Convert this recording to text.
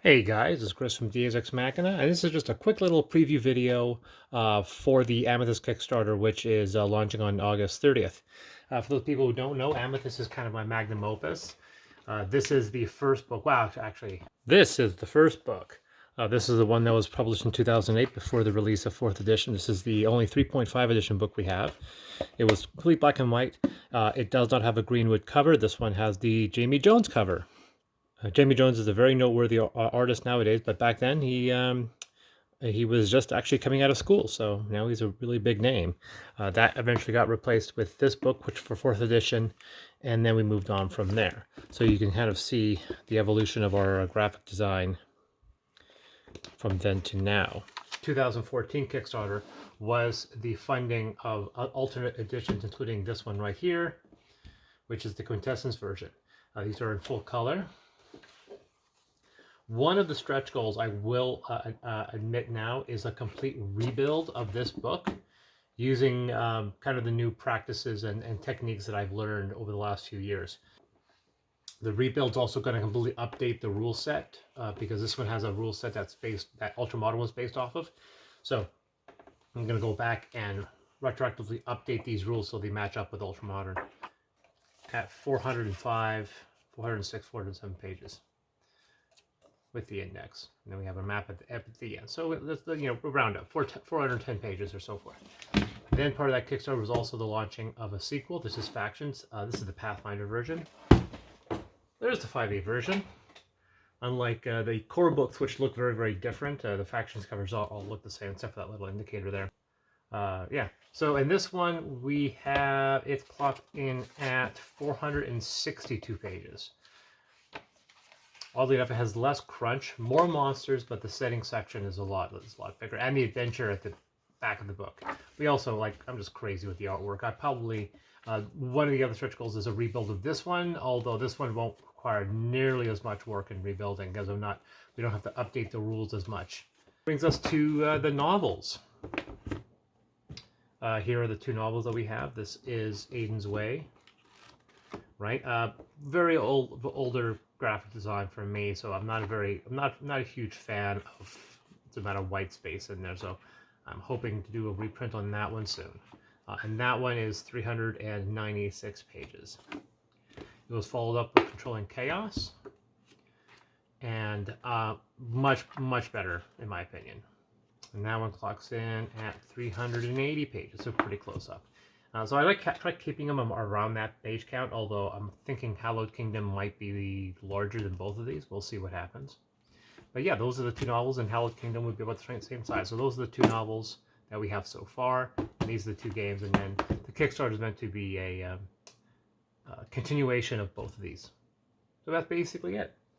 Hey guys, it's Chris from Deus Ex Machina, and this is just a quick little preview video for the Amethyst Kickstarter, which is launching on August 30th. For those people who don't know, Amethyst is kind of my magnum opus. This is the first book. Wow, actually, this is the first book. This is the one that was published in 2008 before the release of 4th edition. This is the only 3.5 edition book we have. It was complete black and white. It does not have a greenwood cover. This one has the Jamie Jones cover. Jamie Jones is a very noteworthy artist nowadays, but back then he was just actually coming out of school, so now he's a really big name. That eventually got replaced with this book, which for 4th edition, and then we moved on from there. So you can kind of see the evolution of our graphic design from then to now. 2014 Kickstarter was the funding of alternate editions, including this one right here, which is the quintessence version. These are in full color. One of the stretch goals I will admit now is a complete rebuild of this book using kind of the new practices and techniques that I've learned over the last few years. The rebuild's also going to completely update the rule set because this one has a rule set that Ultramodern was based off of. So I'm going to go back and retroactively update these rules so they match up with Ultramodern at 405, 406, 407 pages. With the index, and then we have a map at the end. So let's we'll round up 410 pages or so forth. Then part of that Kickstarter was also the launching of a sequel. This is Factions. This is the Pathfinder version. There's the 5e version. Unlike the core books, which look very, very different, the Factions covers all look the same except for that little indicator there. Yeah. So in this one, we have it clocked in at 462 pages. Oddly enough, it has less crunch, more monsters, but the setting section is a lot bigger, and the adventure at the back of the book. We also, I'm just crazy with the artwork. I probably, one of the other stretch goals is a rebuild of this one, although this one won't require nearly as much work in rebuilding because we don't have to update the rules as much. Brings us to the novels. Here are the two novels that we have. This is Aiden's Way, right? Very older graphic design for me, so I'm not a huge fan of the amount of white space in there, so I'm hoping to do a reprint on that one soon. And that one is 396 pages. It was followed up with Controlling Chaos, and much better in my opinion. And that one clocks in at 380 pages, so pretty close up. So I try keeping them around that page count, although I'm thinking Hallowed Kingdom might be larger than both of these. We'll see what happens. But yeah, those are the two novels, and Hallowed Kingdom would be about the same size. So those are the two novels that we have so far, and these are the two games, and then the Kickstarter is meant to be a continuation of both of these. So that's basically it.